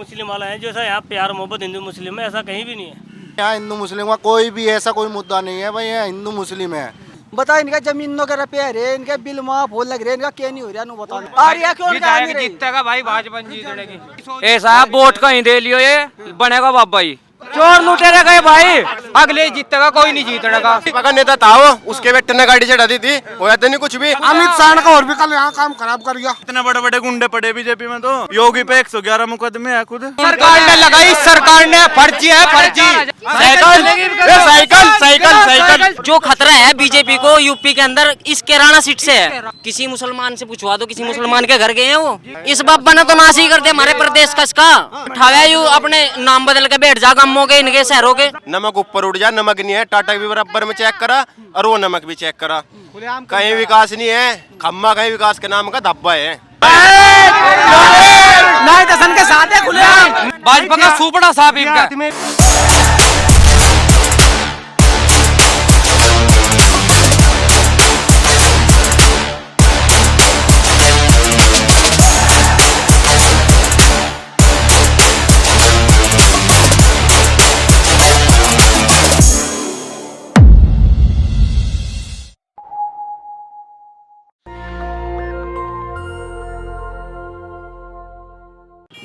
मुस्लिम वाला है, जो ऐसा यहाँ प्यार मोहब्बत हिंदू मुस्लिम में ऐसा कहीं भी नहीं है। यहाँ हिंदू मुस्लिम का कोई भी ऐसा कोई मुद्दा नहीं है भाई, यहाँ हिंदू मुस्लिम है। बता इनका जमीनों के रुपये रहे, इनके बिल माफ हो लग रहे, इनका क्या नहीं हो रहा नु बताओ। और ये क्यों जीतेगा भाई, भाजपा जीतेगी। ऐसा वोट कहीं दे लियो, ये बनेगा बाबा ही। चोर लुटेरे गए भाई, अगले जीतेगा, कोई नहीं जीतेगा। का नेता था वो, उसके बेटे ने गाड़ी चढ़ा दी थी, हो जाते नहीं कुछ भी। अमित शाह का और भी कल यहाँ काम खराब कर गया। इतने बड़े बड़े गुंडे पड़े बीजेपी में, तो योगी पे 111 मुकदमे है खुद। सरकार ने लगाई, सरकार ने फर्जी है, फर्जी। साइकिल जो खतरा है बीजेपी को यूपी के अंदर इस कैराना सीट से है। किसी मुसलमान से पूछवा दो, किसी मुसलमान के घर गए हैं वो, इस बाबा ने तो नाश ही कर दिया हमारे प्रदेश का। इसका उठाया यू अपने नाम बदल के बैठ जा गमों के, इनके शहरों के। नमक ऊपर उठ जा, नमक नहीं है। टाटा भी बराबर में चेक करा और वो नमक भी चेक करा, कहीं विकास नहीं है। खम्मा कहीं विकास के नाम का धब्बा है। के साथ है खुलेआम। भाजपा का सुपड़ा साहब इनका।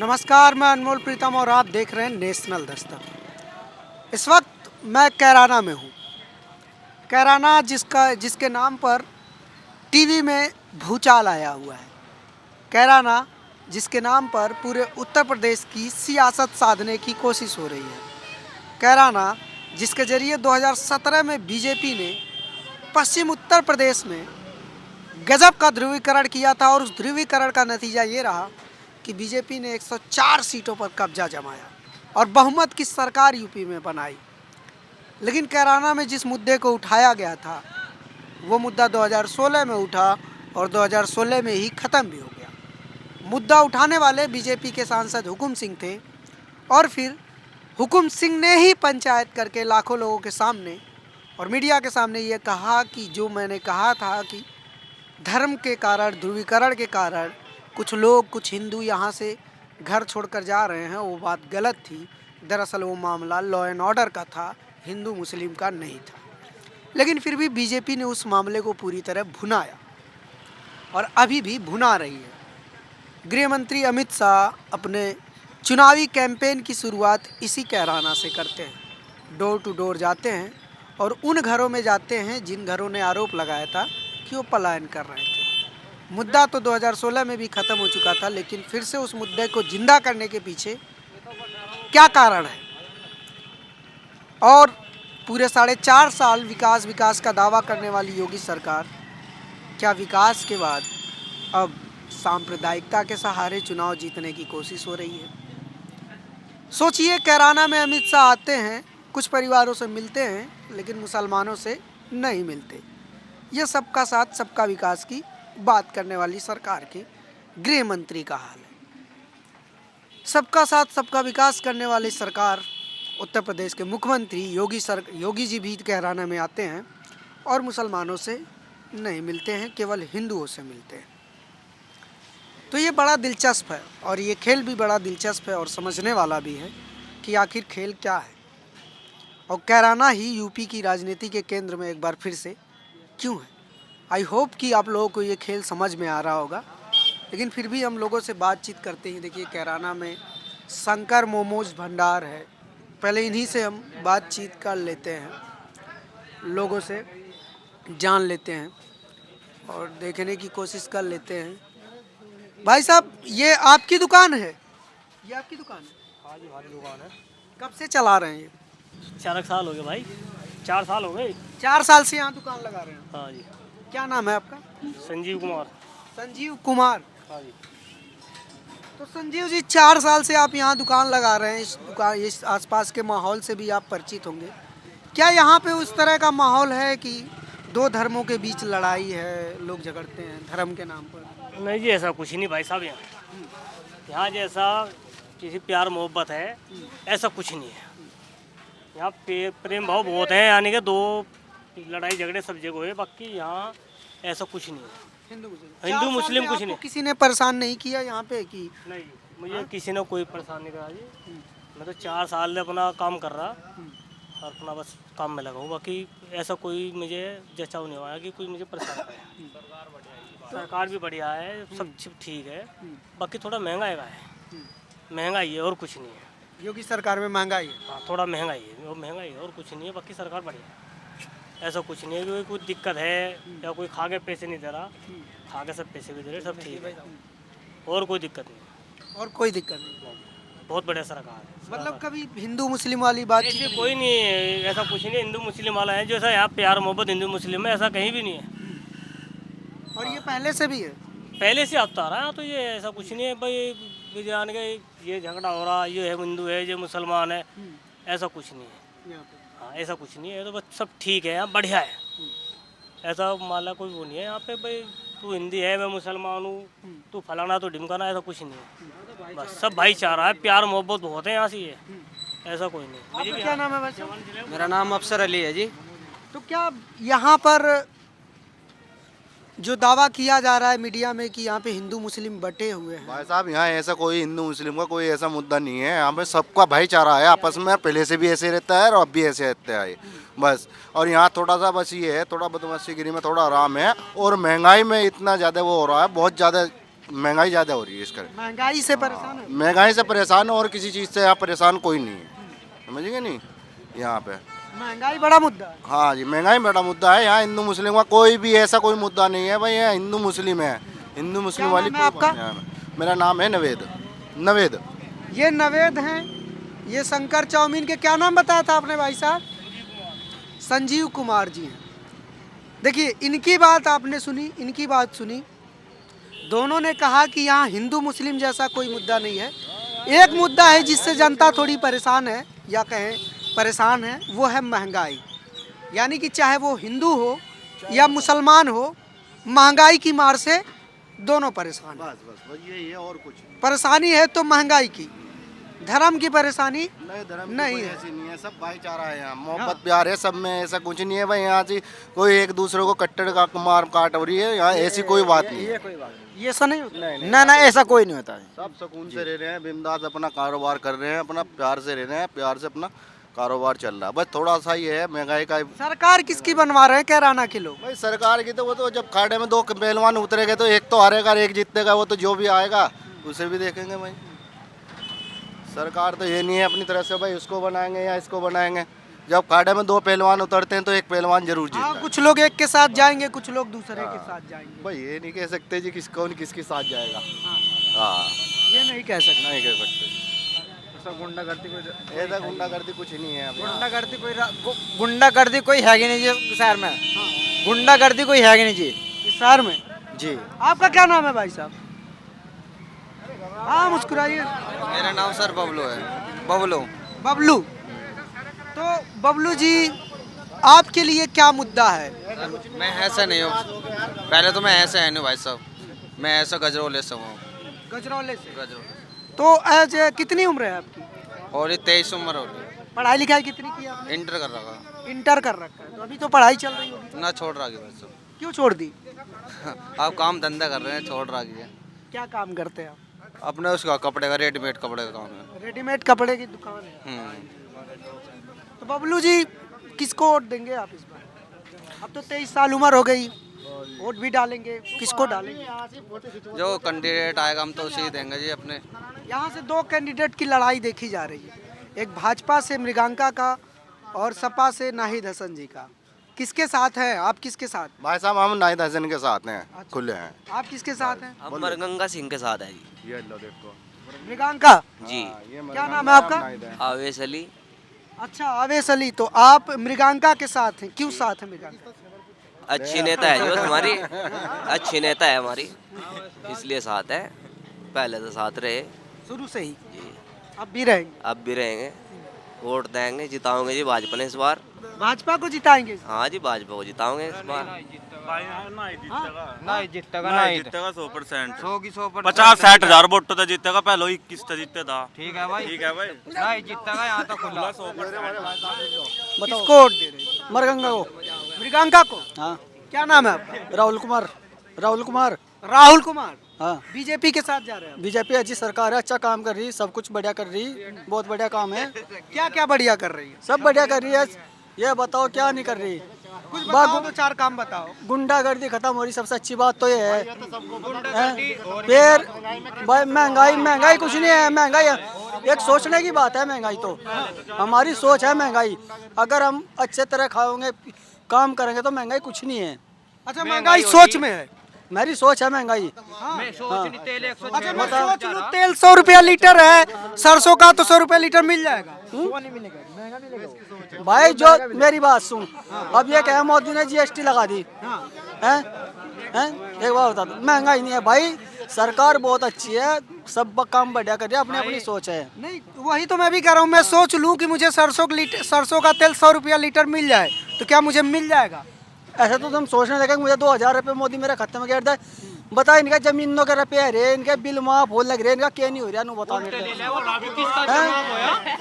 नमस्कार, मैं अनमोल प्रीतम और आप देख रहे हैं नेशनल दस्तक। इस वक्त मैं कैराना में हूँ। कैराना जिसके नाम पर टीवी में भूचाल आया हुआ है। कैराना जिसके नाम पर पूरे उत्तर प्रदेश की सियासत साधने की कोशिश हो रही है। कैराना जिसके जरिए 2017 में बीजेपी ने पश्चिम उत्तर प्रदेश में गजब का ध्रुवीकरण किया था और उस ध्रुवीकरण का नतीजा ये रहा कि बीजेपी ने 104 सीटों पर कब्जा जमाया और बहुमत की सरकार यूपी में बनाई। लेकिन कैराना में जिस मुद्दे को उठाया गया था वो मुद्दा 2016 में उठा और 2016 में ही ख़त्म भी हो गया। मुद्दा उठाने वाले बीजेपी के सांसद हुकुम सिंह थे और फिर हुकुम सिंह ने ही पंचायत करके लाखों लोगों के सामने और मीडिया के सामने ये कहा कि जो मैंने कहा था कि धर्म के कारण, ध्रुवीकरण के कारण कुछ लोग, कुछ हिंदू यहाँ से घर छोड़कर जा रहे हैं, वो बात गलत थी। दरअसल वो मामला लॉ एंड ऑर्डर का था, हिंदू मुस्लिम का नहीं था। लेकिन फिर भी बीजेपी ने उस मामले को पूरी तरह भुनाया और अभी भी भुना रही है। गृह मंत्री अमित शाह अपने चुनावी कैंपेन की शुरुआत इसी कैराना से करते हैं। डोर टू डोर जाते हैं और उन घरों में जाते हैं जिन घरों ने आरोप लगाया था कि वो पलायन कर रहे थे। मुद्दा तो 2016 में भी ख़त्म हो चुका था, लेकिन फिर से उस मुद्दे को जिंदा करने के पीछे क्या कारण है? और पूरे 4.5 साल विकास का दावा करने वाली योगी सरकार क्या विकास के बाद अब सांप्रदायिकता के सहारे चुनाव जीतने की कोशिश हो रही है? सोचिए, कैराना में अमित शाह आते हैं, कुछ परिवारों से मिलते हैं, लेकिन मुसलमानों से नहीं मिलते। ये सबका साथ सबका विकास की बात करने वाली सरकार के गृह मंत्री का हाल है। सबका साथ सबका विकास करने वाली सरकार उत्तर प्रदेश के मुख्यमंत्री योगी जी भी कैराना में आते हैं और मुसलमानों से नहीं मिलते हैं, केवल हिंदुओं से मिलते हैं। तो ये बड़ा दिलचस्प है और ये खेल भी बड़ा दिलचस्प है और समझने वाला भी है कि आखिर खेल क्या है और कैराना ही यूपी की राजनीति के केंद्र में एक बार फिर से क्यों है। आई होप कि आप लोगों को ये खेल समझ में आ रहा होगा। लेकिन फिर भी हम लोगों से बातचीत करते हैं। देखिए, कैराना में शंकर मोमोज भंडार है। पहले इन्हीं से हम बातचीत कर लेते हैं, लोगों से जान लेते हैं और देखने की कोशिश कर लेते हैं। भाई साहब, ये आपकी दुकान है? ये आपकी दुकान है? हाँ जी, हमारी दुकान है। कब से चला रहे हैं ये? 4 साल हो गए भाई, 4 साल हो गए। 4 साल से यहाँ दुकान लगा रहे हैं? हाँ जी। क्या नाम है आपका? संजीव कुमार। संजीव कुमार। हाँ जी। तो संजीव जी, 4 साल से आप यहाँ दुकान लगा रहे हैं। इस आसपास के माहौल से भी आप परिचित होंगे। क्या यहाँ पे उस तरह का माहौल है कि 2 धर्मों के बीच लड़ाई है, लोग झगड़ते हैं धर्म के नाम पर? नहीं जी, ऐसा कुछ नहीं भाई साहब। यहाँ जैसा किसी प्यार मोहब्बत है ऐसा कुछ नहीं है। यहाँ प्रेम भाव बहुत है, यानी कि 2 लड़ाई झगड़े सब जगह है, बाकी यहाँ ऐसा कुछ नहीं है। हिंदू मुस्लिम कुछ नहीं। किसी ने परेशान नहीं किया यहाँ पे कि नहीं मुझे किसी ने कोई परेशानी नहीं करा जी। मैं तो 4 साल से अपना काम कर रहा और अपना बस काम में लगा हूँ। बाकी ऐसा कोई मुझे जचाव नहीं हुआ कि कोई मुझे परेशान करे। सरकार भी बढ़िया है, सब ठीक है। बाकी थोड़ा महंगाई का है, महंगाई है और कुछ नहीं है। योगी सरकार में महंगाई है। हाँ, थोड़ा महंगाई है, वो महंगाई है और कुछ नहीं है। बाकी सरकार बढ़िया है, ऐसा कुछ नहीं है कि कोई दिक्कत है या कोई खा के पैसे नहीं दे रहा। खा के सब पैसे भी दे रहे, सब ठीक है और कोई दिक्कत नहीं। और कोई दिक्कत नहीं। बहुत बढ़िया सरकार है। मतलब कभी हिंदू मुस्लिम वाली बात ऐसे कोई नहीं है, ऐसा कुछ नहीं है। हिंदू मुस्लिम वाला है, जैसा यहाँ प्यार मोहब्बत हिंदू मुस्लिम में ऐसा कहीं भी नहीं है। और ये पहले से भी है। पहले से आता आ रहा है, तो ये ऐसा कुछ नहीं है भाई विज्ञान के ये झगड़ा हो रहा, ये है हिंदू है, ये मुसलमान है, ऐसा कुछ नहीं है। यहाँ पे हाँ, ऐसा कुछ नहीं है। तो बस सब ठीक है, यहाँ बढ़िया है। ऐसा माला कोई वो नहीं है यहाँ पे भाई तू हिंदी है मैं मुसलमान हूँ, तू फलाना तो ढिमकाना, ऐसा कुछ नहीं है। बस सब भाईचारा है, प्यार मोहब्बत बहुत है यहाँ से। ये ऐसा कोई नहीं। आपका क्या नाम है वैसे? मेरा नाम अफसर अली है जी। तो क्या यहाँ पर जो दावा किया जा रहा है मीडिया में कि यहाँ पे हिंदू मुस्लिम बटे हुए हैं, भाई साहब यहाँ ऐसा कोई हिंदू मुस्लिम का कोई ऐसा मुद्दा नहीं है। यहाँ पे सबका भाईचारा है आपस में, पहले से भी ऐसे रहता है और अब भी ऐसे रहता है बस। और यहाँ थोड़ा सा बस ये है, थोड़ा बदमाशीगिरी में थोड़ा आराम है और महंगाई में इतना ज़्यादा वो हो रहा है, बहुत ज़्यादा महंगाई ज़्यादा हो रही है इसका। महंगाई से परेशान है। महंगाई से परेशान और किसी चीज़ से यहाँ परेशान कोई नहीं है, समझिए नहीं। यहाँ पे महंगाई बड़ा मुद्दा है। हाँ जी, महंगाई बड़ा मुद्दा है। यहाँ हिंदू मुस्लिम का कोई भी ऐसा कोई मुद्दा नहीं है भाई। यहाँ हिंदू मुस्लिम है, हिंदू मुस्लिम वाली नाम है कोई बात आपका? नहीं है। मेरा नाम है नवेद। ये नवेद हैं, ये शंकर चाउमीन के क्या नाम बताया था आपने भाई साहब? संजीव कुमार जी हैं। देखिए इनकी बात आपने सुनी, इनकी बात सुनी। दोनों ने कहा कि यहाँ हिंदू मुस्लिम जैसा कोई मुद्दा नहीं है। एक मुद्दा है जिससे जनता थोड़ी परेशान है या कहें परेशान है, वो है महंगाई। यानी कि चाहे वो हिंदू हो या मुसलमान हो, महंगाई की मार से दोनों परेशान हैं। बस यही है और कुछ परेशानी है तो महंगाई की, धर्म की परेशानी नहीं। धर्म नहीं कोई है। ऐसी नहीं है, सब भाईचारा है यहाँ, मोहब्बत प्यार है सब में। ऐसा कुछ नहीं है भाई यहाँ से कोई एक दूसरे को कट्टर का मार काट हो रही है। यहाँ ऐसी कोई बात नहीं है। ये ऐसा नहीं होता। ना ऐसा कोई नहीं होता है। सब सुकून से रह रहे हैं, बिंदास अपना कारोबार कर रहे हैं, अपना प्यार से रह रहे हैं, प्यार से अपना कारोबार चल रहा है। बस थोड़ा सा ही है महंगाई का। सरकार किसकी बनवा रहे हैं कैराना के लोग? भाई सरकार की तो वो तो जब खाड़े में दो पहलवान उतरेंगे तो एक तो हारेगा और एक जीतेगा, वो तो जो भी आएगा उसे भी देखेंगे भाई। सरकार तो ये नहीं है अपनी तरफ से भाई उसको बनाएंगे या इसको बनाएंगे। जब खाड़े में दो पहलवान उतरते हैं तो एक पहलवान जरूर जीतता है। कुछ लोग एक के साथ जाएंगे, कुछ लोग दूसरे के साथ जाएंगे। भाई ये नहीं कह सकते जी कौन किसके साथ जाएगा। हाँ, ये नहीं कह सकते। नहीं कह सकते। ऐसा गुंडागर्दी कुछ नहीं है अभी। गुंडागर्दी कोई है कि नहीं जी शहर में? गुंडागर्दी कोई है कि नहीं जी इस शहर में? जी। आपका क्या नाम है भाई साहब? हाँ मुस्कुराइए। मेरा नाम सर बबलू है। बबलू। तो बबलू जी आपके लिए क्या मुद्दा है? मैं ऐसा नहीं हूँ, पहले तो मैं ऐसा है नहीं भाई साहब, मैं ऐसा गजरौले से हूँ। गजरौले से। गजरौले तो एज कितनी उम्र है आपकी? और ये 23 उम्र हो गई। पढ़ाई लिखाई कितनी की आपने? इंटर कर रहा, इंटर कर रखा है। तो अभी तो पढ़ाई चल रही होगी। ना छोड़ रहा भाई साहब। क्यों छोड़ दी? आप काम धंधा कर रहे हैं, छोड़ रहा है। क्या काम करते हैं आप? अपने उसका कपड़े का, रेडीमेड कपड़े का काम है। रेडीमेड कपड़े की दुकान है। तो बबलू जी किसको वोट देंगे आप इस बार? अब तो 23 साल उम्र हो गई, वोट भी डालेंगे, किसको डालेंगे? जो कैंडिडेट आएगा हम तो उसे ही देंगे जी अपने। यहाँ से दो कैंडिडेट की लड़ाई देखी जा रही है, एक भाजपा से मृगांका का और सपा से नाहिद हसन जी का। किसके साथ हैं आप? किसके साथ? भाई साहब हम नाहिद हसन के साथ हैं, खुले हैं। आप किसके साथ हैं? अब मरगंगा सिंह के साथ है जी। ये लो देखो मृगांका जी। क्या नाम है आपका? आवेश अली। अच्छा आवेश अली। तो आप मृगांका के साथ हैं, क्यों साथ हैं मृगांका? अच्छी नेता है जो हमारी, अच्छी नेता है हमारी, इसलिए साथ है। पहले तो साथ रहे शुरू से ही, जी, अब भी रहेंगे? अब भी रहेंगे। वोट देंगे, जिताओगे जी भाजपा ने इस बार। भाजपा को जिताएंगे? हाँ जी, भाजपा को जिताओगे इस बार। नहीं जीतेगा, नहीं जीतेगा 100%। 100 की 100%। 50-60 हजार वोट तो जीतेगा, पहले 21 तो जीते था। ठीक है भाई, ठीक है भाई। नहीं जीतेगा यहाँ तो खुला। किसको वोट दे रहे हैं? मरगंगा को। मृगांका को। हाँ, क्या नाम है आपका? राहुल कुमार। राहुल कुमार। हाँ बीजेपी के साथ जा रहे हैं। बीजेपी अच्छी सरकार है, अच्छा काम कर रही है, सब कुछ बढ़िया कर रही है, बहुत बढ़िया काम है। क्या क्या बढ़िया कर रही है? सब बढ़िया कर रही है। ये बताओ क्या नहीं कर रही? कुछ बताओ तो, 4 काम बताओ। गुंडागर्दी खत्म हो रही, सबसे अच्छी बात तो ये है। फिर भाई महंगाई कुछ नहीं है। महंगाई एक सोचने की बात है। महंगाई तो हमारी सोच है। महंगाई अगर हम अच्छे तरह खाओगे, काम करेंगे तो महंगाई कुछ नहीं है। अच्छा महंगाई सोच में है। मेरी सोच है महंगाई। अच्छा मैं सोच लूं तेल 100 रुपया लीटर है, सरसों का तो 100 रुपया लीटर मिल जाएगा। भाई जो मेरी बात सुन, अब ये क्या मोदी ने जीएसटी लगा दी हैं? एक बात बता दो, महंगाई नहीं है भाई, सरकार बहुत अच्छी है, सब काम बढ़िया कर रही है, अपनी अपनी सोच है। नहीं वही तो मैं भी कह रहा हूँ। मैं सोच लूं कि मुझे सरसों का तेल 100 रुपया लीटर मिल जाए तो क्या मुझे मिल जाएगा? ऐसा तो तुम सोचने लगे मुझे 2000 रुपये मोदी मेरे खाते में गिर दे। बता इनका जमीनों के रुपये है, इनके बिल माफ हो लग रहे, इनका क्या नहीं हो रहा? बता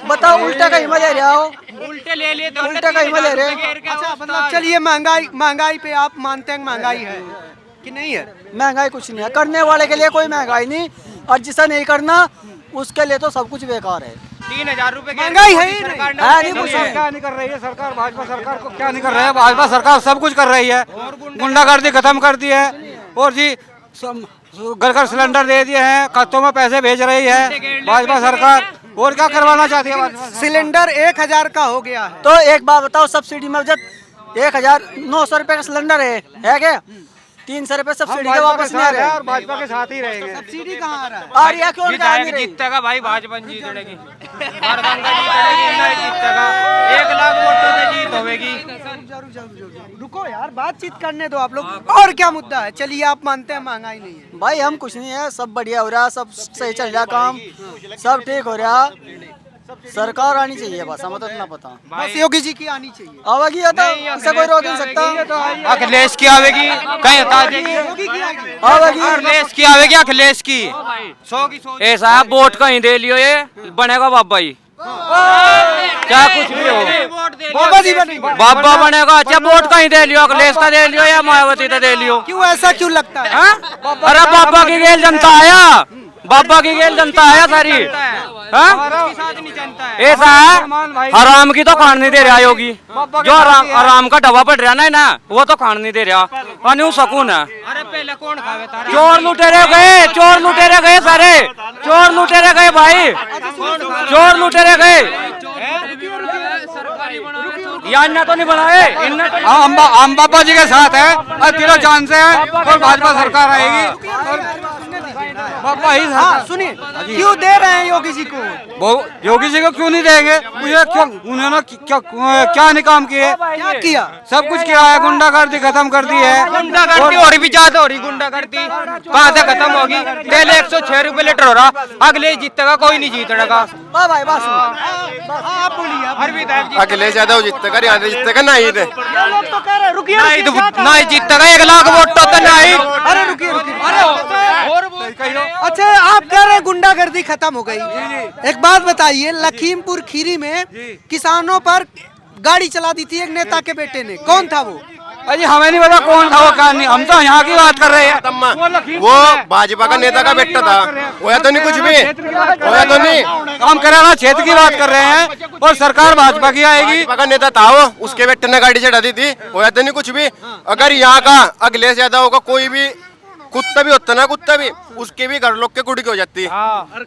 बताओ, उल्टा कहीं में ले रहे हो? उल्टा कहीं में ले रहे? अच्छा मतलब चलिए महंगाई पे आप मानते हैं महंगाई है कि नहीं है? महंगाई कुछ नहीं है, करने वाले के लिए कोई महंगाई नहीं, और जिसे नहीं करना उसके लिए तो सब कुछ बेकार है। 3000 रुपए महंगाई है ही नहीं। क्या नहीं कर रही है सरकार? भाजपा सरकार को क्या नहीं कर रही है? भाजपा सरकार सब कुछ कर रही है। गुंडागर्दी खत्म कर दी है, और जी घर घर सिलेंडर दे दिए हैं, खातों में पैसे भेज रही है भाजपा सरकार। और क्या करवाना चाहती है? सिलेंडर 1000 का हो गया है। तो एक बात बताओ, सब्सिडी में जब 1900 रुपए का सिलेंडर है क्या? 300 रुपए सब्सिडी के वापस नहीं आ रहे और भाजपा के साथ ही रहेंगे। सब्सिडी कहाँ आ रहा है? आ रही है क्यों? जीतेगा भाई, भाजपा जीतेगी, हरदंगा जीतेगी, नहीं जीतेगा 1 लाख वोटों से जीत होगी। रुको यार, बातचीत करने दो आप लोग। और क्या मुद्दा है? चलिए आप मानते हैं महंगाई नहीं है। भाई हम कुछ नहीं है, सब बढ़िया हो रहा, सब सही चल रहा, काम सब ठीक हो रहा। सरकार आनी चाहिए, बस हमें तो इतना पता। बस योगी जी की आनी चाहिए। आवेगी या तो इसे कोई रोक नहीं सकता। अखिलेश की आवेगी, कहीं हटा देगी। आवेगी, अखिलेश की आवेगी, अखिलेश की 100 की 100। ऐसा वोट कहीं दे लियो, ये बनेगा बाबा ही, क्या कुछ भी हो, बाबा जी बनेंगे। बाबा बनेगा। अच्छा वोट कहीं दे लियो, अखिलेश का दे लियो या मायावती का दे लियो। क्यों ऐसा क्यों लगता है? अरे बाबा की गेल जनता आया, बाबा की गेल जनता आया सारी। ऐसा है, हराम की तो खान नहीं दे रहा योगी, जो हराम का डब्बा पड़ रहा ना वो तो खान नहीं दे रहा। अनु सकून है। अरे पहले कौन खावे? चोर लुटेरे गए, चोर लुटेरे गए, सारे चोर लुटेरे गए भाई, चोर लुटेरे गए। यान्ना तो नहीं बनाए, हम बाबा जी के साथ है, दिलो जान से है, और भाजपा सरकार आएगी बाबा ही। हाँ सुनिए, क्यों दे रहे हैं योगी जी को? योगी जी को क्यों नहीं देंगे? उन्होंने क्या नहीं काम किए? क्या किया? सब कुछ किया है। गुंडागर्दी खत्म कर दी है। गुंडागर्दी और भी ज्यादा हो रही, गुंडागर्दी कहाँ से खत्म होगी? तेल 106 रुपए लीटर हो रहा, अगले जीतेगा कोई नहीं जीतेगा। भाई बस आप बोलिए। अखिलेश यादव जीतेगा, यहाँ जीतेगा नहीं। लोग तो कह रहे हैं रुकिए, नहीं जीतेगा, 1 लाख वोट तो नहीं। अरे रुकिए। अच्छा आप कह रहे हैं गुंडागर्दी खत्म हो गई। एक बात बताइए, लखीमपुर खीरी में किसानों पर गाड़ी चला दी थी एक नेता के बेटे ने, कौन था वो? अजी हमें नहीं पता कौन था वो, क्या नहीं, हम तो यहाँ की बात कर रहे हैं। वो भाजपा का नेता का बेटा था, होया तो नहीं कुछ भी, होया तो नहीं। हम कराना क्षेत्र की बात कर रहे हैं, और सरकार भाजपा की आएगी। भाजपा का नेता था वो, उसके बेटे ने गाड़ी चढ़ा दी थी, होया तो नहीं कुछ भी। अगर यहाँ का अखिलेश यादव का कोई भी कुत्ता भी होता ना, कुत्ता भी, उसके भी घर लोग के कुड़ी की हो जाती।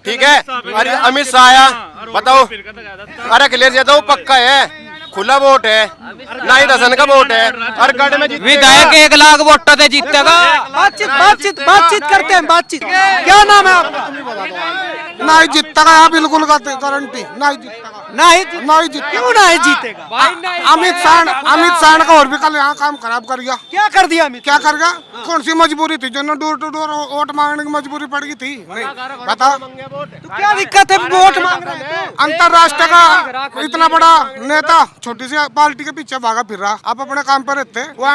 ठीक है। अरे अमित शाह आया, बताओ। अरे अखिलेश यादव पक्का है, खुला वोट है, ना ही दसन का वोट है, हर गढ़ में विधायक 1 लाख वोटों से जीतेगा। बातचीत करते हैं, बातचीत। क्या नाम है आपका? नहीं जीतेगा यहाँ, बिल्कुल गारंटी नहीं जीतेगा। नहीं जीतेगा। क्यों नहीं जीतेगा? अमित शाह का और भी कल यहाँ काम खराब कर गया। क्या कर दिया अमित? क्या कर गया? कौन सी मजबूरी थी जो डोर टू डोर वोट मांगने की मजबूरी पड़ गई थी? बता तो क्या दिक्कत है वोट मांग रहे हैं? अंतरराष्ट्रीय का इतना बड़ा नेता छोटी सी पार्टी के पीछे भागा फिर रहा, आप अपने काम पर रहते वो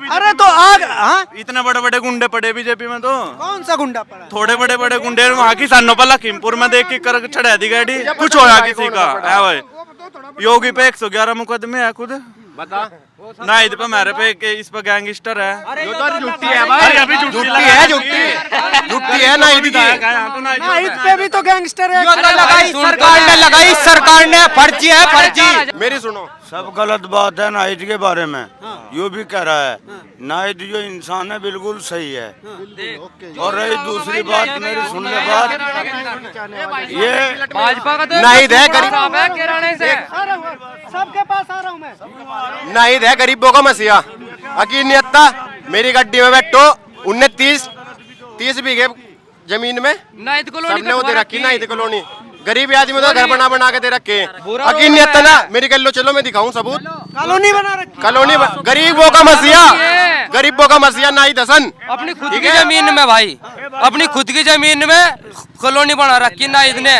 अरे तो आग। हाँ इतने बड़े बड़े गुंडे पड़े बीजेपी में, तो कौन सा गुंडा पड़ा? थोड़े बड़े बड़े गुंडे वहाँ किसानों पर लखीमपुर में देख के कर चढ़ा दी गाड़ी, कुछ होया किसी का है भाई। योगी पे 111 मुकदमे है खुद, बता नाइट पे मेरे पे इस पर गैंगस्टर है। जो तो झुट्टी है भाई, अभी झुट्टी है, झुट्टी है नाइट की। नाइट पे भी तो गैंगस्टर है। सरकार ने फर्जी है, फर्जी। मेरी सुनो, सब गलत बात है नाइट के बारे में। यो भी कह रहा है नाइट जो इंसान है बिल्कुल सही है। और रही दूसरी बात, मेरी सुनने बात, ये भाजपा का तो नाइट है गरीब, किराने से सबके पास आ रहा हूँ मैं। नाइट है गरीबों का मसीहा। यकीन नहीं आता, मेरी गड्डी में बैठो, 30 बीघे जमीन में नाइट कॉलोनी सबने वो दे रखी, नाइट कॉलोनी। गरीब आदमी तो घर बना के दे रखे हैं। यकीन नहीं आता ना, मेरी गल्लो चलो मैं दिखाऊं सबूत। कॉलोनी बना रखी, कॉलोनी गरीबों का मसीहा, गरीबों का मसीहा नाइट हसन। अपनी खुद की जमीन में भाई, अपनी खुद की जमीन में कॉलोनी बना रखी नाइद ने।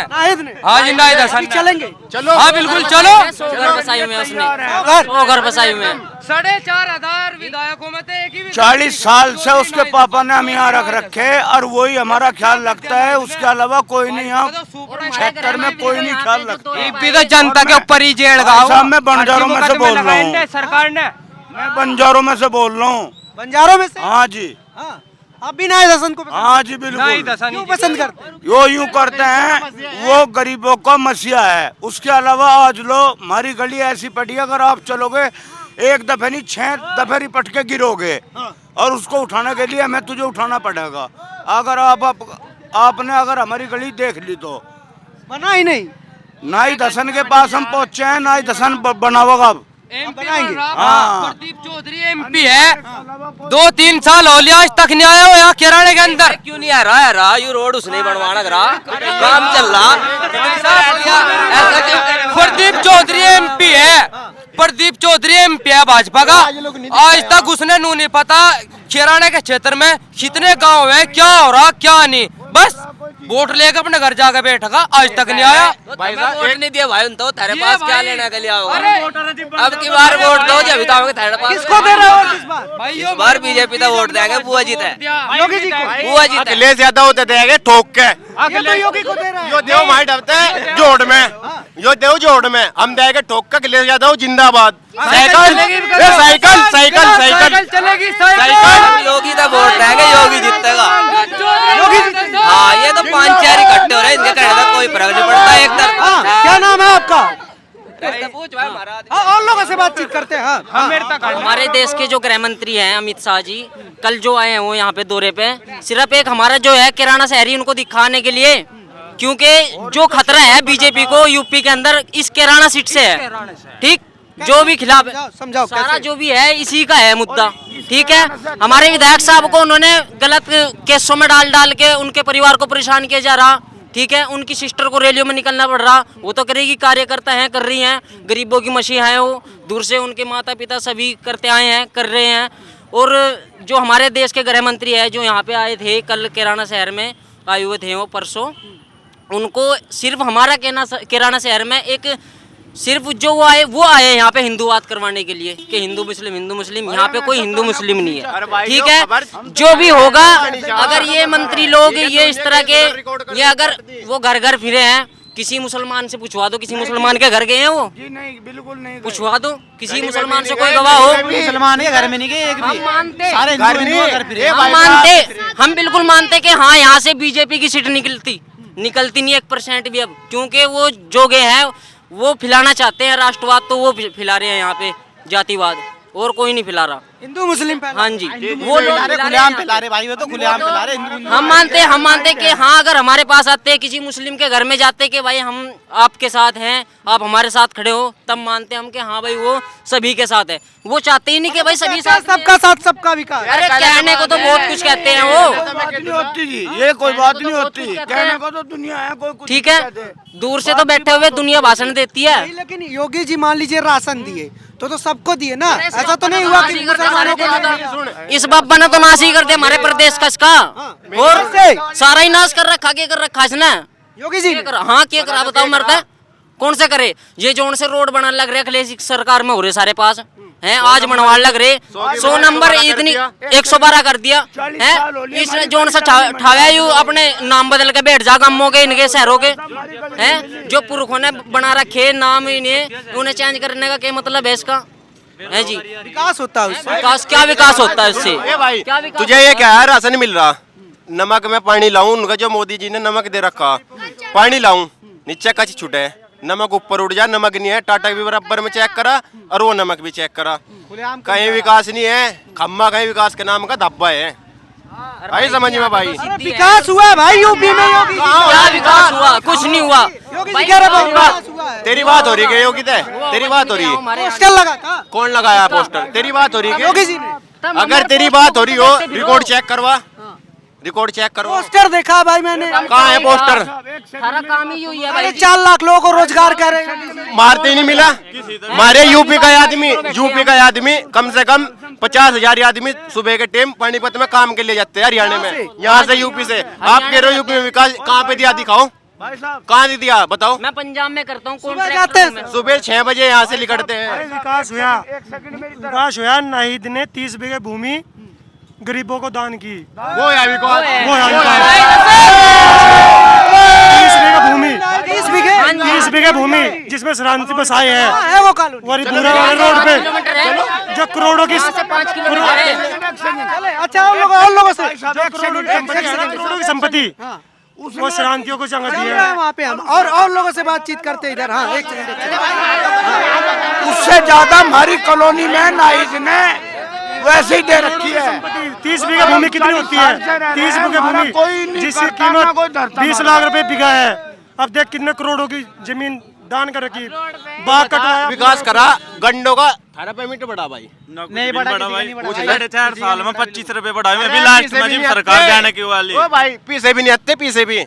हाँ जी, नाइद हसन चलेंगे। चलो, हाँ बिल्कुल चलो। 100 घर बसाई हुए हैं उसने, 100 घर बसाई हुए हैं। 4,500 विधायकों में तो एक ही 40 साल से उसके पापा ने हम यहाँ रख रखे और वही हमारा ख्याल रखता है। उसके अलावा कोई नहीं, यहाँ क्षेत्र में कोई नहीं ख्याल रखता। भी तो जनता के ऊपर ही जेल साहब मैं बंजारों में से बोल रहा हूँ, सरकार ने। मैं बंजारों में से बोल रहा हूँ। बंजारों में से? हाँ जी, आप भी नाइद हसन को हाँ जी बिल्कुल। क्यों पसंद करते हैं? यो यूं करते हैं, वो गरीबों का मसीहा है। उसके अलावा आज लो हमारी गली ऐसी पड़ी है, अगर आप चलोगे एक दफे नहीं 6 दफे रिपट के गिरोगे और उसको उठाने के लिए हमें तुझे उठाना पड़ेगा। अगर आपने अगर हमारी गली देख ली तो बना ही नहीं। नाइद हसन के पास हम पहुंचे हैं, नाइद हसन बनाओगा अब। बनाएंगे। प्रदीप चौधरी MP है, 2-3 साल हो लिया आज तक नहीं आया वो यहाँ किराने के अंदर। क्यों नहीं आ रहा ये रोड उसने बनवाना करा, काम चल रहा। प्रदीप चौधरी MP है, प्रदीप चौधरी MP है भाजपा का। आज तक उसने नू नहीं पता किराने के क्षेत्र में कितने गांव है, क्या हो रहा क्या नहीं। बस वोट लेकर अपने घर जाकर बैठा, आज तक नहीं आया। भाई वोट नहीं दिया भाई, तो तेरे पास क्या लेने के लिए आओगे? अब की बार वोट दो जब बताओगे तेरे पास। किसको दे रहे हो इस बार? इस बार बीजेपी का वोट देंगे, बुआ जीत है, योगी जी को। बुआ जीत है। अखिलेश यादव होते देंगे ठोक के। ये तो योगी को दे रहे हैं। यो देव माइट डरते हैं जोड़ में, यो देव जोड़ में हम देंगे ठोक के। अखिलेश यादव जिंदाबाद। साइकिल साइकिल साइकिल साइकिल चलेगी, साइकिल। योगी का वोट देंगे, योगी जीतेगा। हाँ, ये तो 5-4 इकट्ठे हो रहे हैं, इनके कहने का कोई फर्क नहीं पड़ता। एक तरफ क्या नाम है आपका? पूछ भाई महाराज। और लोगों से बातचीत करते हैं। हमारे देश के जो गृह मंत्री हैं अमित शाह जी, कल जो आए हैं वो यहाँ पे दौरे पे, सिर्फ एक हमारा जो है किराना शहरी उनको दिखाने के लिए, क्योंकि जो खतरा है बीजेपी को यूपी के अंदर इस किराना सीट से है। ठीक, जो भी खिलाफ समझाओ सारा जो भी है इसी का है मुद्दा। ठीक है, हमारे विधायक साहब को उन्होंने गलत केसों में डाल के उनके परिवार को परेशान किया जा रहा। ठीक है, उनकी सिस्टर को रैलियों में निकलना पड़ रहा। वो तो करेगी, कार्यकर्ता हैं, कर रही हैं, गरीबों की मसीहा है वो। दूर से उनके माता पिता सभी करते आए हैं, कर रहे हैं। और जो हमारे देश के गृह मंत्री है जो यहाँ पे आए थे कल किराना शहर में, आए हुए थे वो परसों, उनको सिर्फ हमारा किराना शहर में एक सिर्फ जो वो आए यहाँ पे हिंदूवाद करवाने के लिए कि हिंदू मुस्लिम। यहाँ पे कोई हिंदू मुस्लिम नहीं है। ठीक है, जो भी होगा, अगर ये मंत्री लोग ये इस तरह के ये अगर वो घर घर फिरे हैं, किसी मुसलमान से पूछवा दो, किसी मुसलमान के घर गए हैं वो? नहीं, बिल्कुल नहीं। पूछवा दो किसी मुसलमान से, कोई गवाह हो। मुसलमान के घर में नहीं गए एक भी। हम मानते, सारे हिंदू घर फिरे। हम बिल्कुल मानते कि हाँ यहाँ से बीजेपी की सीट निकलती नहीं 1% भी अब, क्योंकि वो जो गए हैं वो फैलाना चाहते हैं राष्ट्रवाद, तो वो फैला रहे हैं यहाँ पे जातिवाद, और कोई नहीं फैला रहा। हिंदू मुस्लिम हाँ जी, वो लोग खुलेआम फैला रहे भाई, वो तो खुलेआम फैला रहे। हम मानते कि हाँ अगर हमारे पास आते किसी मुस्लिम के घर में जाते कि भाई हम आपके साथ हैं, आप हमारे साथ खड़े हो, तब मानते हम कि हाँ भाई वो सभी के साथ है। वो चाहते ही नहीं कि भाई सभी साथ, सबका साथ सबका विकास। अरे कहने को तो बहुत कुछ कहते हैं वो, नहीं होती जी, ये कोई बात नहीं होती। कहने को तो दुनिया है, कोई कुछ ठीक है, दूर से तो बैठे हुए दुनिया भाषण देती है। लेकिन योगी जी मान लीजिए राशन दिए तो सबको दिए ना, ऐसा तो नहीं हुआ कि मुसलमानों को। इस बाप ने तो नाश ही कर दिया हमारे प्रदेश का इसका, और सारा ही नाश कर रखा। क्या कर रखा इसने योगी जी? हाँ क्या करा बताओ, मरता कौन से करे? ये जोन से रोड बनाने लग रहे अखिलेश सरकार में हो रहे सारे पास हैं, आज बनवाने लग रहे 100 नंबर इतनी 112 कर दिया है। इस जोन से ठावे यू अपने नाम बदल के बैठ जा गांवों के, इनके शहरों के हैं जो पुरखों ने बना रखे नाम, इन्हें उन्हें चेंज करने का क्या मतलब है इसका? है जी। विकास होता है उससे। विकास क्या विकास होता है उससे? ए भाई क्या विकास तुझे ये क्या है, राशन मिल रहा, नमक में पानी लाऊं, उनका जो मोदी जी ने नमक दे रखा, पानी लाऊं, नीचे कच छूटे, नमक ऊपर उड़ जाए, नमक नहीं है, टाटा भी बराबर में चेक करा और वो नमक भी चेक करा, कहीं विकास नहीं है, खम्मा कहीं विकास के नाम का धब्बा है भाई, समझ में भाई। विकास हुआ है भाई यूपी में, योगी क्या विकास हुआ? कुछ नहीं हुआ। तेरी बात हो रही है योगी, तेरी बात हो रही है, पोस्टर लगा था, कौन लगाया पोस्टर? तेरी बात हो रही है योगी जी ने। अगर तेरी बात हो रही हो, रिकॉर्ड चेक करवा, रिकॉर्ड चेक करो। पोस्टर देखा भाई मैंने। कहाँ है पोस्टर? सारा काम ही यही है भाई। 4 लाख लोगों को रोजगार कर रहे हैं। मारते ही नहीं मिला, मारे यूपी का आदमी कम से कम 50,000 आदमी सुबह के टाइम पानीपत में काम के लिए जाते हैं हरियाणा में, यहाँ से यूपी से। आप कह रहे हो यूपी में विकास कहाँ पे दिया, दिखाओ कहाँ दिया, बताओ। मैं पंजाब में करता हूँ, सुबह 6 बजे यहाँ से निकलते हैं। विकास हुआ नाहिद ने 30 बीघे भूमि गरीबों को दान की, वो है विकास, 30 बीघे भूमि जिसमें शरारती बसाए हैं, वो कॉलोनी वरीपुरा वाले रोड पे जो करोड़ों की अच्छा उन लोगों से करोड़ों की संपत्ति वो शरारतियों को जगह दी है। वहाँ पे हम और लोगों से बातचीत करते हैं इधर। हाँ, एक सेकंड। उससे ज्यादा हमारी कॉलोनी में नाइज ने वैसे ही दे रखी है। 30 बीघा भूमि कितनी होती है? 30 बीघा भूमि जिसकी कीमत 20 लाख रुपए बिका है। अब देख कितने करोड़ों की जमीन दान कर रखी, बाग कटवाया, विकास करा, गंडों का 18 पेमेंट बढ़ा भाई, नहीं बढ़ा भाई, 4.5 साल में 25 रुपए बढ़ाए, मैं भी लास्ट में जब सरकार जाने की वाली। ओ भाई पीछे भी नहीं आते, पीछे भी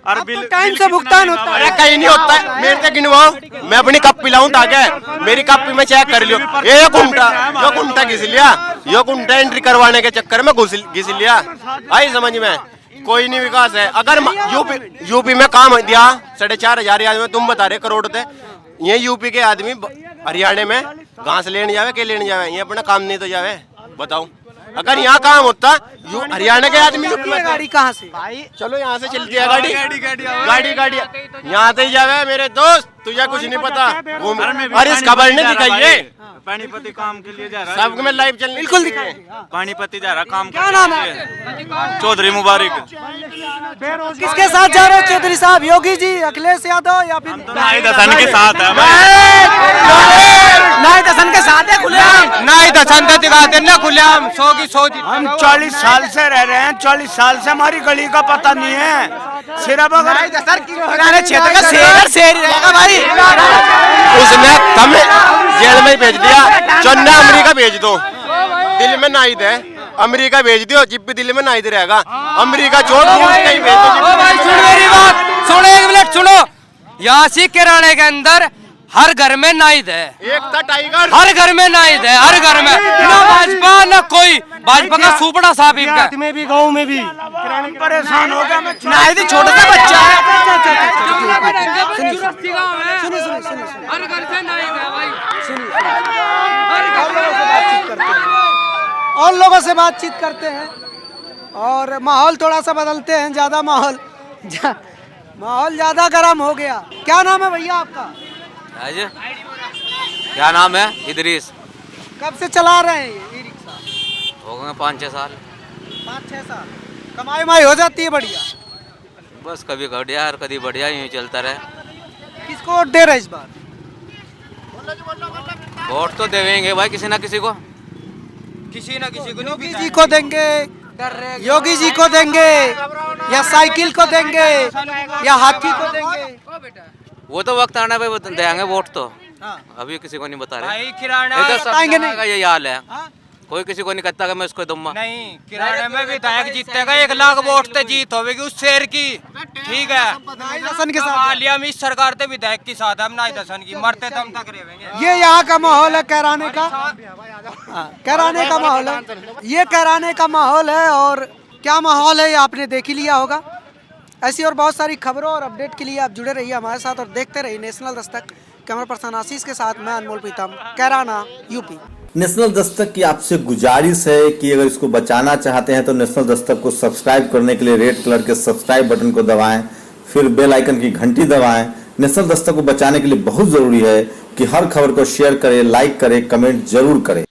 टाइम से भुगतान होता है। अरे कहीं नहीं होता है, मेरे से गिनवाओ, मैं अपनी कप पिलाऊं ताकि मेरी कप में चेक कर लियो। ये कुंटा घिस लिया, ये कुंटा एंट्री करवाने के चक्कर में घिस लिया। आई समझ में, कोई नहीं विकास है। अगर यूपी में काम दिया 4,500 आदमी, तुम बता रहे करोड़ थे, ये यूपी के आदमी हरियाणा में घास लेने जावे, के लेने जावे, ये अपना काम नहीं तो जावे, बताओ। अगर यहाँ काम होता, हरियाणा के आदमी गाड़ी कहाँ से? चलो यहाँ से चलती है गाड़ी यहाँ से ही जावे मेरे दोस्त, तुझे कुछ नहीं पता। अरे इस खबर ने दिखाइए, पानीपति काम के लिए जा रहा है, सब में लाइव चल, बिल्कुल दिखाई। पानीपति जा रहा काम, क्या नाम है? चौधरी मुबारक। किसके साथ जा रहे हो चौधरी साहब? योगी जी, अखिलेश यादव या फिर नाहिद हसन के साथ है? नाहिद हसन के साथ है खुलेआम। नाहिद हसन का दिखाते ना खुलेआम, 100 की 100 हम 40 साल से रह रहे हैं, 40 साल से हमारी गली का पता नहीं है। सिर्फ अगर क्षेत्र का शेर रहेगा भाई। उसने कम जेल में भेज दिया, चन्ना अमेरिका भेज दो, दिल्ली में नाहिद है, अमेरिका भेज दियो, जिप भी दिल्ली में नाहिद रहेगा, अमेरिका छोड़ कहीं भेज दो। भाई सुनो मेरी बात, सुनो 1 मिनट सुनो। यासी किराने के अंदर हर घर में नाहिद है, एक था टाइगर, हर घर में नाहिद है, हर घर में, ना भाजपा ना कोई, भाजपा का सुपड़ा साहब इनका में भी गाँव में भी परेशान हो गया मैं। नाहिद छोटा सा बच्चा है। हर घर से नाहिद है भाई। और लोगों से बातचीत करते हैं और माहौल थोड़ा सा बदलते हैं। ज़्यादा माहौल ज़्यादा गर्म हो गया। क्या नाम है भैया आपका? क्या नाम है? इदरीस। कब से चला रहे हैं ये रिक्शा? हो गए 5-6 साल। 5-6 साल। कमाई उमाई हो जाती है बढ़िया? बस कभी बढ़िया और कभी बढ़िया, यूँ चलता रहे। किसको वोट दे रहे इस बार? वोट तो देवेंगे भाई किसी ना किसी को, योगी जी को देंगे, योगी जी को देंगे या साइकिल को देंगे या हाथी को देंगे? वो तो वक्त आने पे देंगे वोट तो। अभी किसी को नहीं बता रहे, बताएंगे नहीं। यही हाल है, कोई किसी को नहीं कहता कि मैं उसको दूंगा। नहीं, किराने में विधायक जीतेगा, 1 लाख वोट से जीत होगी उस शेर की, ठीक है। नाहिद हसन के साथ हम इस सरकार से विधायक के साथ, हम नाहिद हसन की मरते दम तक रहेंगे। ये यहाँ का माहौल है कैराने का, कैराने का माहौल है, ये कैराने का माहौल है। और क्या माहौल है ये आपने देख ही लिया होगा। ऐसी और बहुत सारी खबरों और अपडेट के लिए आप जुड़े रहिए हमारे साथ और देखते रहिए नेशनल दस्तक। कैमरा पर्सन आशीष के साथ मैं अनमोल प्रीतम, कैराना, यूपी। नेशनल दस्तक की आपसे गुजारिश है कि अगर इसको बचाना चाहते हैं तो नेशनल दस्तक को सब्सक्राइब करने के लिए रेड कलर के सब्सक्राइब बटन को दबाएं, फिर बेल आइकन की घंटी दबाएं नेशनल दस्तक को बचाने के लिए बहुत जरूरी है कि हर खबर को शेयर करें, लाइक करें, कमेंट जरूर करें।